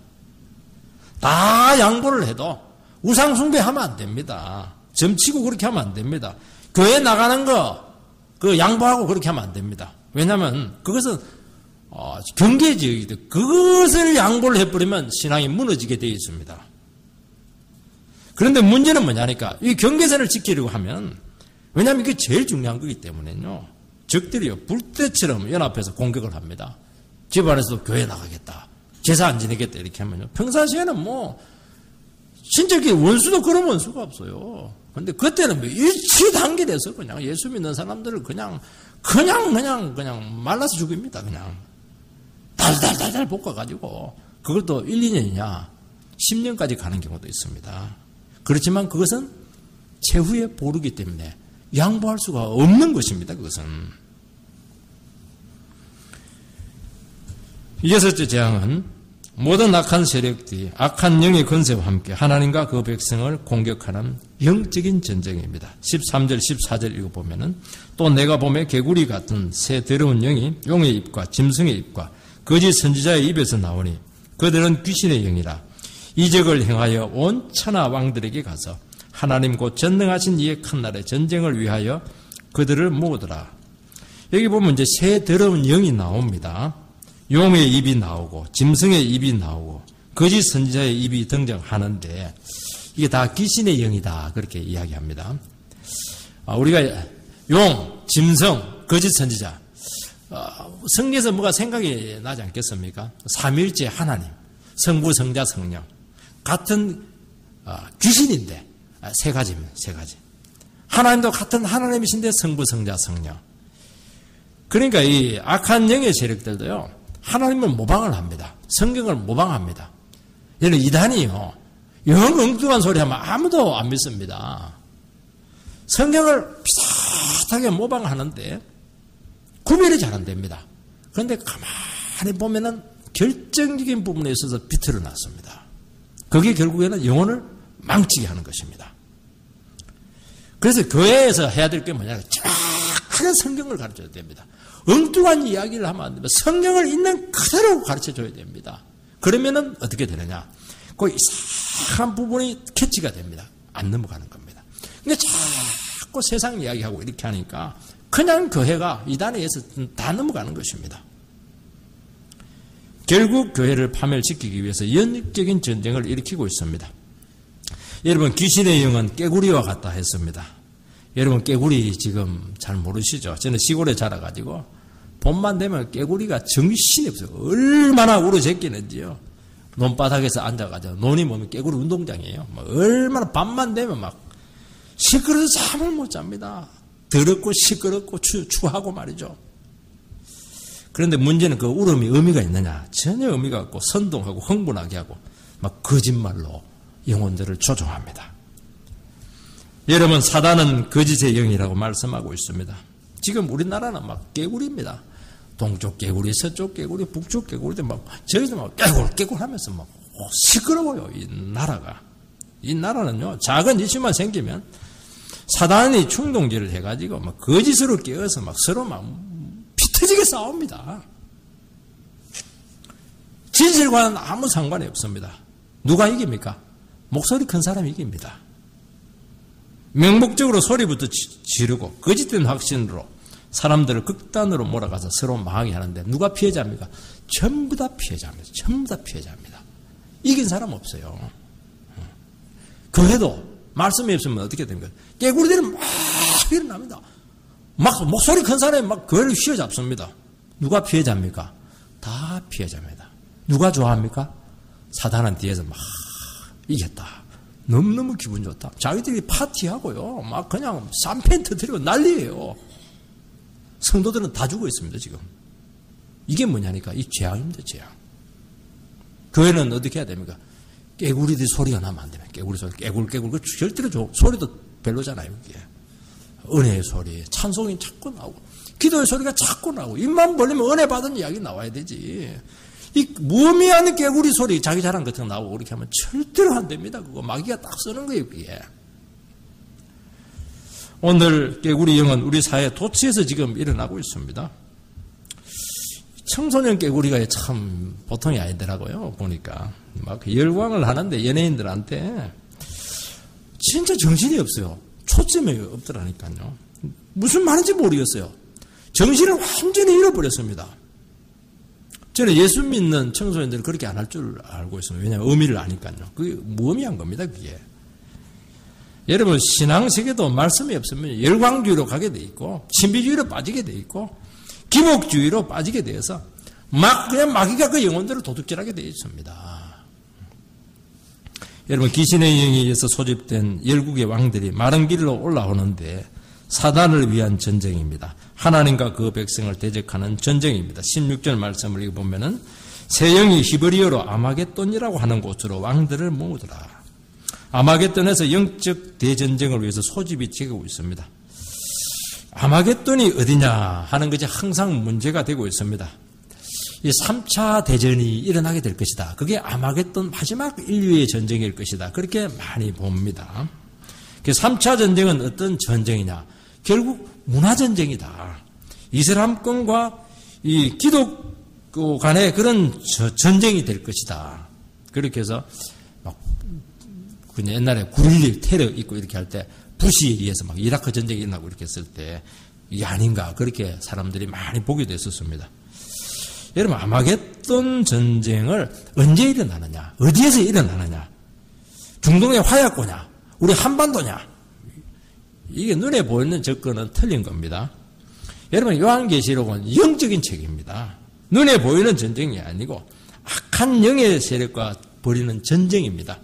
다 양보를 해도 우상 숭배하면 안 됩니다. 점치고 그렇게 하면 안 됩니다. 교회 나가는 거 그 양보하고 그렇게 하면 안 됩니다. 왜냐하면 그것은 경계지역이다. 그것을 양보를 해버리면 신앙이 무너지게 되어 있습니다. 그런데 문제는 뭐냐니까 이 경계선을 지키려고 하면 왜냐하면 이게 제일 중요한 거기 때문에요. 적들이요 불때처럼 연합해서 공격을 합니다. 집안에서도 교회 나가겠다. 제사 안 지내겠다 이렇게 하면요. 평상시에는 신적인 원수도 그런 원수가 없어요. 근데 그때는 일치단결해서 그냥 예수 믿는 사람들을 그냥 말라서 죽입니다. 그냥 달달달달 볶아가지고 그것도 1, 2년이냐 10년까지 가는 경우도 있습니다. 그렇지만 그것은 최후의 보루기 때문에 양보할 수가 없는 것입니다. 그것은. 여섯째 재앙은 모든 악한 세력들이 악한 영의 권세와 함께 하나님과 그 백성을 공격하는 영적인 전쟁입니다. 13절 14절 읽어보면은 또 내가 보매 개구리 같은 새 더러운 영이 용의 입과 짐승의 입과 거짓 선지자의 입에서 나오니 그들은 귀신의 영이라 이적을 행하여 온 천하 왕들에게 가서 하나님 곧 전능하신 이의 큰 날에 전쟁을 위하여 그들을 모으더라. 여기 보면 이제 새 더러운 영이 나옵니다. 용의 입이 나오고 짐승의 입이 나오고 거짓 선지자의 입이 등장하는데 이게 다 귀신의 영이다 그렇게 이야기합니다. 우리가 용, 짐승, 거짓 선지자 성경에서 뭐가 생각이 나지 않겠습니까? 삼위일체 하나님, 성부, 성자, 성령 같은 귀신인데 세 가지입니다. 세 가지. 하나님도 같은 하나님이신데 성부, 성자, 성령. 그러니까 이 악한 영의 세력들도요 하나님을 모방을 합니다. 성경을 모방합니다. 얘는 이단이요 영 엉뚱한 소리 하면 아무도 안 믿습니다. 성경을 비슷하게 모방하는데 구별이 잘 안 됩니다. 그런데 가만히 보면은 결정적인 부분에 있어서 비틀어 놨습니다. 그게 결국에는 영혼을 망치게 하는 것입니다. 그래서 교회에서 해야 될 게 뭐냐? 정확하게 성경을 가르쳐야 됩니다. 엉뚱한 이야기를 하면 안 됩니다. 성경을 있는 그대로 가르쳐줘야 됩니다. 그러면은 어떻게 되느냐? 그 이상한 부분이 캐치가 됩니다. 안 넘어가는 겁니다. 근데 자꾸 세상 이야기하고 이렇게 하니까 그냥 교회가 이단에 의해서 다 넘어가는 것입니다. 결국 교회를 파멸시키기 위해서 영적인 전쟁을 일으키고 있습니다. 여러분 귀신의 영은 깨구리와 같다 했습니다. 여러분 깨구리 지금 잘 모르시죠? 저는 시골에 자라가지고 봄만 되면 깨구리가 정신이 없어요. 얼마나 우러제끼는지요. 논바닥에서 앉아가지고 논이 보면 깨구리 운동장이에요. 얼마나 밤만 되면 막 시끄러워서 잠을 못 잡니다. 더럽고 시끄럽고 추하고 말이죠. 그런데 문제는 그 울음이 의미가 있느냐? 전혀 의미가 없고 선동하고 흥분하게 하고 막 거짓말로 영혼들을 조종합니다. 여러분 사단은 거짓의 영이라고 말씀하고 있습니다. 지금 우리나라는 막 깨구리입니다. 동쪽 깨구리, 서쪽 깨구리, 북쪽 깨구리들 막 저희도 막 깨굴 하면서 막 시끄러워요. 이 나라가. 이 나라는요 작은 이슈만 생기면 사단이 충동질을 해가지고 막 거짓으로 깨어서 막 서로 막 피터지게 싸웁니다. 진실과는 아무 상관이 없습니다. 누가 이깁니까? 목소리 큰 사람이 이깁니다. 명목적으로 소리부터 지르고 거짓된 확신으로 사람들을 극단으로 몰아가서 서로 망하게 하는데 누가 피해자입니까? 전부 다 피해자입니다. 전부 다 피해자입니다. 이긴 사람 없어요. 교회도 말씀이 없으면 어떻게 됩니까? 깨구리들은 막 일어납니다. 막 목소리 큰 사람이 막 교회를 휘어잡습니다. 누가 피해자입니까? 다 피해자입니다. 누가 좋아합니까? 사단은 뒤에서 막 이겼다. 너무너무 기분 좋다. 자기들이 파티하고요. 막 그냥 쌈팬 터뜨리고 난리예요. 성도들은 다 죽어 있습니다, 지금. 이게 뭐냐니까? 이 재앙입니다, 재앙. 교회는 어떻게 해야 됩니까? 깨구리들 소리가 나면 안 됩니다. 깨구리 소리, 깨굴. 그 절대로 소리도 별로잖아요, 이게. 은혜의 소리, 찬송이 자꾸 나오고, 기도의 소리가 자꾸 나오고, 입만 벌리면 은혜 받은 이야기 나와야 되지. 이 무의미한 깨구리 소리, 자기 자랑 같은 거 나오고 그렇게 하면 절대로 안 됩니다. 그거 마귀가 딱 쓰는 거예요, 그게. 오늘 깨구리 영은 우리 사회 도처에서 지금 일어나고 있습니다. 청소년 깨구리가 참 보통이 아니더라고요, 보니까. 막 열광을 하는데 연예인들한테 진짜 정신이 없어요. 초점이 없더라니까요. 무슨 말인지 모르겠어요. 정신을 완전히 잃어버렸습니다. 저는 예수 믿는 청소년들은 그렇게 안 할 줄 알고 있습니다. 왜냐하면 의미를 아니까요. 그게 무의미한 겁니다, 그게. 여러분, 신앙세계도 말씀이 없으면 열광주의로 가게 돼 있고, 신비주의로 빠지게 돼 있고, 기복주의로 빠지게 되어서, 그냥 마귀가 그 영혼들을 도둑질하게 돼 있습니다. 여러분, 귀신의 영에 의해서 소집된 열국의 왕들이 마른 길로 올라오는데, 사단을 위한 전쟁입니다. 하나님과 그 백성을 대적하는 전쟁입니다. 16절 말씀을 읽어보면은 새 영이 히브리어로 아마겟돈이라고 하는 곳으로 왕들을 모으더라. 아마겟돈에서 영적 대전쟁을 위해서 소집이 되고 있습니다. 아마겟돈이 어디냐 하는 것이 항상 문제가 되고 있습니다. 이 3차 대전이 일어나게 될 것이다. 그게 아마겟돈 마지막 인류의 전쟁일 것이다. 그렇게 많이 봅니다. 3차 전쟁은 어떤 전쟁이냐? 결국 문화전쟁이다. 이슬람권과 이 기독교 간의 그런 전쟁이 될 것이다. 그렇게 해서 막 옛날에 9.11 테러 있고 이렇게 할 때 부시에 의해서 막 이라크 전쟁이 일어나고 이렇게 했을 때 이게 아닌가 그렇게 사람들이 많이 보게 됐었습니다. 여러분 아마겟돈 전쟁을 언제 일어나느냐? 어디에서 일어나느냐? 중동의 화약고냐? 우리 한반도냐? 이게 눈에 보이는 접근은 틀린 겁니다. 여러분 요한계시록은 영적인 책입니다. 눈에 보이는 전쟁이 아니고 악한 영의 세력과 벌이는 전쟁입니다.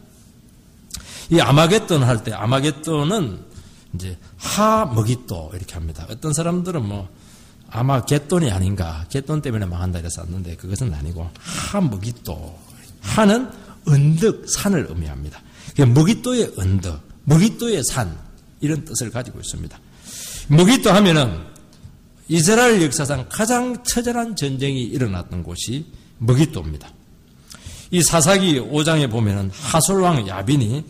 이 아마겟돈 할 때 아마겟돈은 이제 하머깃도 이렇게 합니다. 어떤 사람들은 아마 겟돈이 아닌가, 겟돈 때문에 망한다 이래서 썼는데 그것은 아니고 하머깃도. 하는 언덕, 산을 의미합니다. 머깃도의 언덕, 머깃도의 산 이런 뜻을 가지고 있습니다. 머깃도 하면은 이스라엘 역사상 가장 처절한 전쟁이 일어났던 곳이 머깃도입니다. 이 사사기 5장에 보면은 하솔왕 야빈이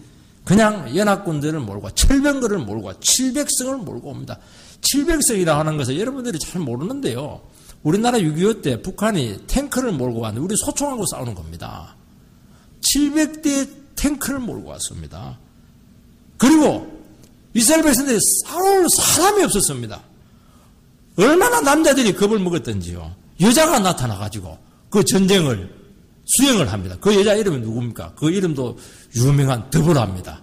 그냥 연합군들을 몰고 700거를 몰고 700성을 몰고 옵니다. 700성이라 하는 것을 여러분들이 잘 모르는데요. 우리나라 6.25 때 북한이 탱크를 몰고 왔는데 우리 소총하고 싸우는 겁니다. 700대 탱크를 몰고 왔습니다. 그리고 이스라엘 백성들이 싸울 사람이 없었습니다. 얼마나 남자들이 겁을 먹었던지요. 여자가 나타나가지고 그 전쟁을 수행을 합니다. 그 여자 이름이 누굽니까? 그 이름도 유명한 드보라입니다.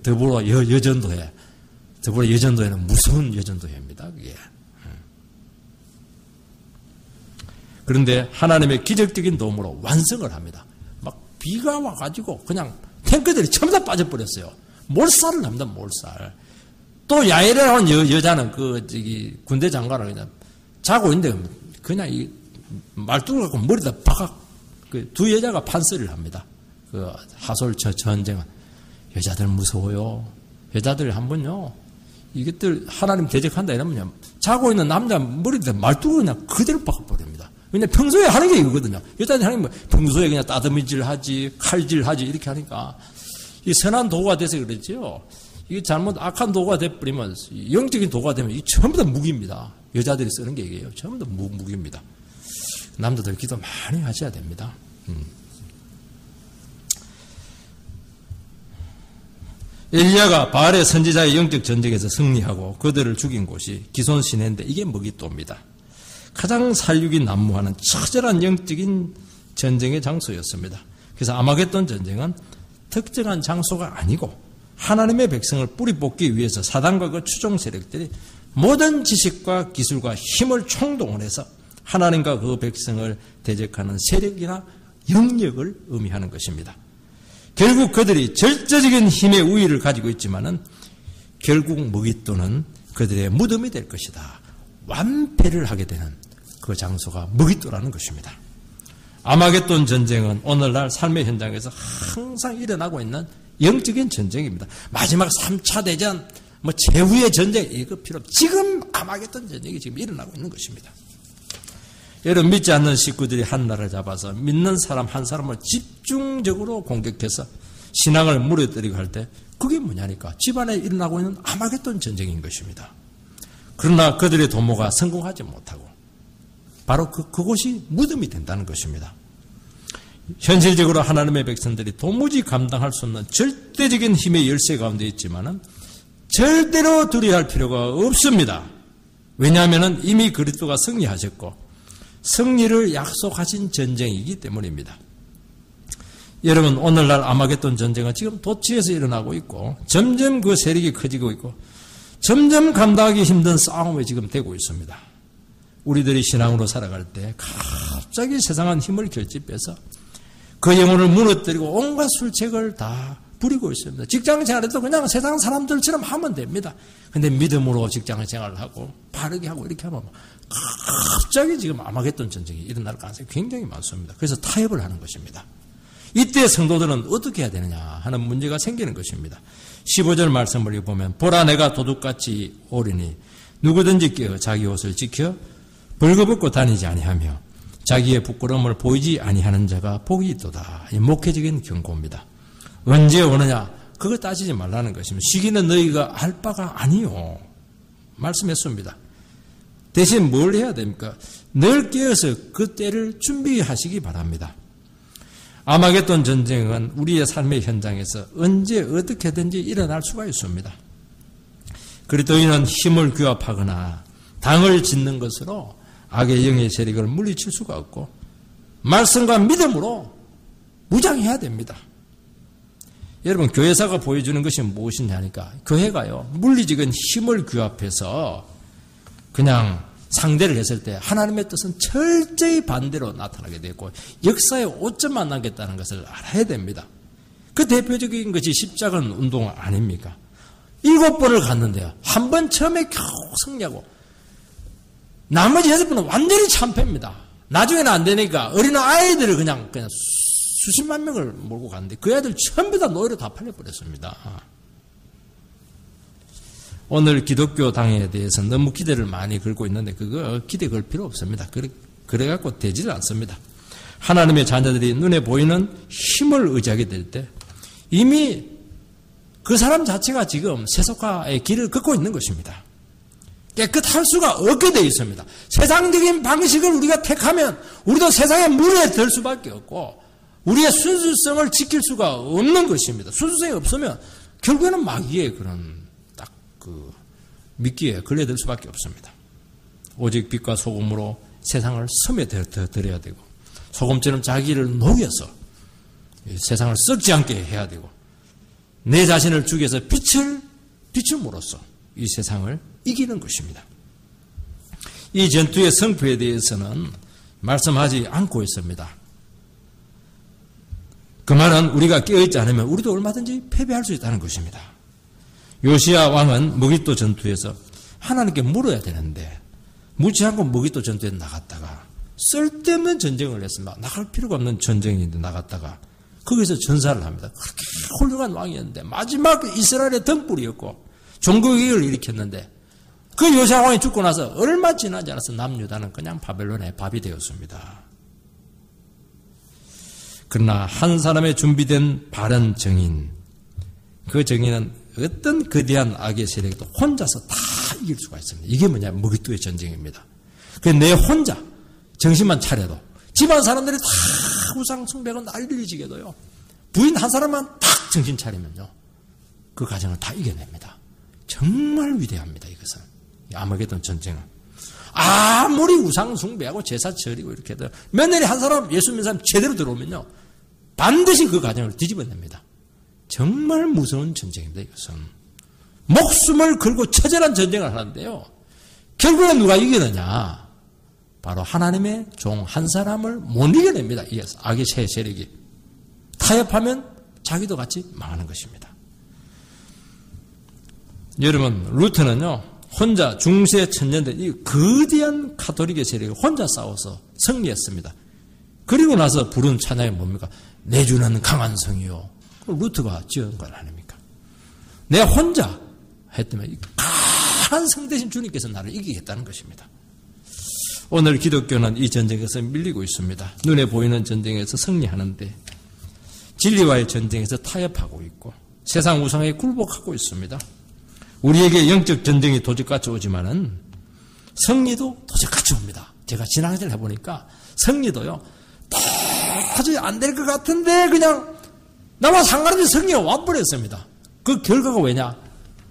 드보라 여전도회. 드보라 여전도회는 무서운 여전도회입니다. 그게. 그런데 하나님의 기적적인 도움으로 완성을 합니다. 막 비가 와가지고 그냥 탱크들이 전부 다 빠져버렸어요. 몰살을 합니다. 몰살. 또 야엘이라는 여자는 군대 장관을 그냥 자고 있는데 그냥 이 말뚝을 갖고 머리에다 박아 두 여자가 판서를 합니다. 그 하솔 전쟁은 여자들 무서워요. 여자들 한번요 이것들 하나님 대적한다 이러면요 자고 있는 남자 머리에다 말뚝을 그냥 그대로 박아버립니다. 왜냐 평소에 하는 게 이거거든요. 여자들이 하는 게 평소에 그냥 따듬이질 하지 칼질 하지 이렇게 하니까 이 선한 도구가 돼서 그렇지요. 이게 잘못 악한 도구가 돼버리면 영적인 도구가 되면 이 전부 다 무기입니다. 여자들이 쓰는 게 이게요. 전부 다 무기입니다. 남자들 기도 많이 하셔야 됩니다. 엘리야가 바알의 선지자의 영적 전쟁에서 승리하고 그들을 죽인 곳이 기손 시내인데 이게 머깃도입니다. 가장 살육이 난무하는 처절한 영적인 전쟁의 장소였습니다. 그래서 아마겟돈 전쟁은 특정한 장소가 아니고 하나님의 백성을 뿌리 뽑기 위해서 사단과 그 추종 세력들이 모든 지식과 기술과 힘을 총동원해서 하나님과 그 백성을 대적하는 세력이나 영역을 의미하는 것입니다. 결국 그들이 절대적인 힘의 우위를 가지고 있지만은 결국 머깃도는 그들의 무덤이 될 것이다. 완패를 하게 되는 그 장소가 머깃도라는 것입니다. 아마겟돈 전쟁은 오늘날 삶의 현장에서 항상 일어나고 있는 영적인 전쟁입니다. 마지막 3차 대전, 최후의 전쟁 이거 필요 없습니다. 지금 아마겟돈 전쟁이 지금 일어나고 있는 것입니다. 여러분 믿지 않는 식구들이 한 나라를 잡아서 믿는 사람 한 사람을 집중적으로 공격해서 신앙을 무너뜨리고 할 때 그게 뭐냐니까 집안에 일어나고 있는 아마겟돈 전쟁인 것입니다. 그러나 그들의 도모가 성공하지 못하고 바로 그곳이 무덤이 된다는 것입니다. 현실적으로 하나님의 백성들이 도무지 감당할 수 없는 절대적인 힘의 열쇠 가운데 있지만은 절대로 두려워할 필요가 없습니다. 왜냐하면 이미 그리스도가 승리하셨고 승리를 약속하신 전쟁이기 때문입니다. 여러분 오늘날 아마겟돈 전쟁은 지금 도처에서 일어나고 있고 점점 그 세력이 커지고 있고 점점 감당하기 힘든 싸움이 지금 되고 있습니다. 우리들이 신앙으로 살아갈 때 갑자기 세상한 힘을 결집해서 그 영혼을 무너뜨리고 온갖 술책을 다 부리고 있습니다. 직장생활에도 그냥 세상 사람들처럼 하면 됩니다. 근데 믿음으로 직장생활을 하고 바르게 하고 이렇게 하면 갑자기 지금 아마겟돈 전쟁이 일어날 가능성이 굉장히 많습니다. 그래서 타협을 하는 것입니다. 이때 성도들은 어떻게 해야 되느냐 하는 문제가 생기는 것입니다. 15절 말씀을 보면 보라 내가 도둑같이 오리니 누구든지 깨어 자기 옷을 지켜 벌거벗고 다니지 아니하며 자기의 부끄러움을 보이지 아니하는 자가 복이 있도다. 이 목회적인 경고입니다. 언제 오느냐 그거 따지지 말라는 것입니다. 시기는 너희가 알 바가 아니요 말씀했습니다. 대신 뭘 해야 됩니까? 늘 깨어서 그 때를 준비하시기 바랍니다. 아마겟돈 전쟁은 우리의 삶의 현장에서 언제 어떻게든지 일어날 수가 있습니다. 그리스도인은 힘을 규합하거나 당을 짓는 것으로 악의 영의 세력을 물리칠 수가 없고 말씀과 믿음으로 무장해야 됩니다. 여러분, 교회사가 보여주는 것이 무엇이냐니까, 교회가요, 물리적인 힘을 규합해서 그냥 상대를 했을 때 하나님의 뜻은 철저히 반대로 나타나게 되고 역사에 오점만 남겠다는 것을 알아야 됩니다. 그 대표적인 것이 십자가 운동 아닙니까? 7번을 갔는데요, 한 번 처음에 겨우 승리하고 나머지 6번은 완전히 참패입니다. 나중에는 안 되니까 어린 아이들을 그냥 수십만 명을 몰고 갔는데 그 애들 전부 다 노예로 다 팔려버렸습니다. 오늘 기독교 당에 대해서 너무 기대를 많이 걸고 있는데 그거 기대 걸 필요 없습니다. 그래갖고 되지를 않습니다. 하나님의 자녀들이 눈에 보이는 힘을 의지하게 될 때 이미 그 사람 자체가 지금 세속화의 길을 걷고 있는 것입니다. 깨끗할 수가 없게 되어 있습니다. 세상적인 방식을 우리가 택하면 우리도 세상의 물에 들 수밖에 없고 우리의 순수성을 지킬 수가 없는 것입니다. 순수성이 없으면 결국에는 마귀의 그런 딱 그 미끼에 걸려들 수밖에 없습니다. 오직 빛과 소금으로 세상을 스며들어야 되고 소금처럼 자기를 녹여서 세상을 썩지 않게 해야 되고 내 자신을 죽여서 비춤으로써 이 세상을 이기는 것입니다. 이 전투의 승패에 대해서는 말씀하지 않고 있습니다. 그 말은 우리가 깨어있지 않으면 우리도 얼마든지 패배할 수 있다는 것입니다. 요시야 왕은 무기또 전투에서 하나님께 물어야 되는데 묻지 않고 무기또 전투에 나갔다가 쓸데없는 전쟁을 했습니다. 나갈 필요가 없는 전쟁인데 나갔다가 거기서 전사를 합니다. 그렇게 훌륭한 왕이었는데 마지막 이스라엘의 등불이었고 종교개혁을 일으켰는데 그 요시야 왕이 죽고 나서 얼마 지나지 않아서 남유다는 그냥 바벨론의 밥이 되었습니다. 그러나 한 사람의 준비된 바른 정인, 그 정인은 어떤 거대한 악의 세력도 혼자서 다 이길 수가 있습니다. 이게 뭐냐, 무기또의 전쟁입니다. 그래서 내 혼자 정신만 차려도 집안 사람들이 다 우상 숭배하고 난리지게도요, 부인 한 사람만 딱 정신 차리면요 그 가정을 다 이겨냅니다. 정말 위대합니다. 이것은 아마게돈 전쟁은 아무리 우상 숭배하고 제사 지리고 이렇게 해도 며느리 한 사람, 예수 믿는 사람 제대로 들어오면요 반드시 그 가정을 뒤집어냅니다. 정말 무서운 전쟁입니다. 이것은 목숨을 걸고 처절한 전쟁을 하는데요, 결국엔 누가 이기느냐, 바로 하나님의 종 한 사람을 못 이겨냅니다. 이 악의 새 세력이 타협하면 자기도 같이 망하는 것입니다. 여러분, 루터는요 혼자 중세 천년대 이 거대한 가톨릭의 세력을 혼자 싸워서 승리했습니다. 그리고 나서 부른 찬양이 뭡니까? 내 주는 강한 성이요. 루터가 지은 건 아닙니까? 내 혼자 했다면 강한 성 대신 주님께서 나를 이기겠다는 것입니다. 오늘 기독교는 이 전쟁에서 밀리고 있습니다. 눈에 보이는 전쟁에서 승리하는데 진리와의 전쟁에서 타협하고 있고 세상 우상에 굴복하고 있습니다. 우리에게 영적 전쟁이 도적같이 오지만은 승리도 도적같이 옵니다. 제가 지난주에 해보니까 승리도요 도저히 안 될 것 같은데 그냥 나와 상관없이 승리가 와버렸습니다. 그 결과가 왜냐?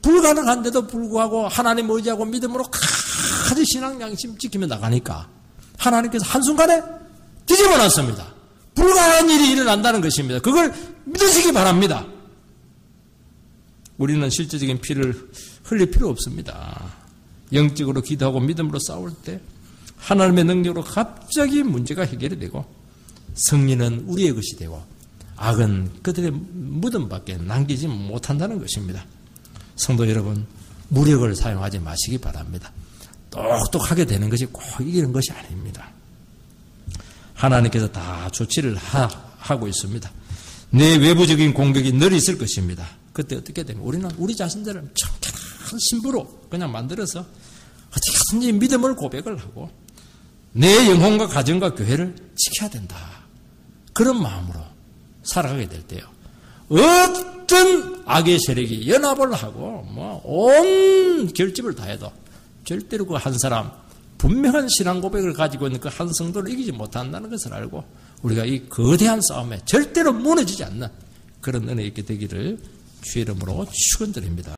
불가능한데도 불구하고 하나님 의지하고 믿음으로 아주 신앙 양심 지키며 나가니까 하나님께서 한순간에 뒤집어 놨습니다. 불가능한 일이 일어난다는 것입니다. 그걸 믿으시기 바랍니다. 우리는 실제적인 피를 흘릴 필요 없습니다. 영적으로 기도하고 믿음으로 싸울 때 하나님의 능력으로 갑자기 문제가 해결이 되고 승리는 우리의 것이 되고 악은 그들의 무덤밖에 남기지 못한다는 것입니다. 성도 여러분, 무력을 사용하지 마시기 바랍니다. 똑똑하게 되는 것이 꼭 이기는 것이 아닙니다. 하나님께서 다 조치를 하고 있습니다. 내 외부적인 공격이 늘 있을 것입니다. 그때 어떻게 되면 우리는 우리 자신들을 청결한 신부로 그냥 만들어서 어떻게든지 믿음을 고백을 하고 내 영혼과 가정과 교회를 지켜야 된다. 그런 마음으로 살아가게 될 때요, 어떤 악의 세력이 연합을 하고 온 결집을 다해도 절대로 그 한 사람, 분명한 신앙 고백을 가지고 있는 그 한 성도를 이기지 못한다는 것을 알고 우리가 이 거대한 싸움에 절대로 무너지지 않는 그런 은혜 있게 되기를 주의 이름으로 축원드립니다.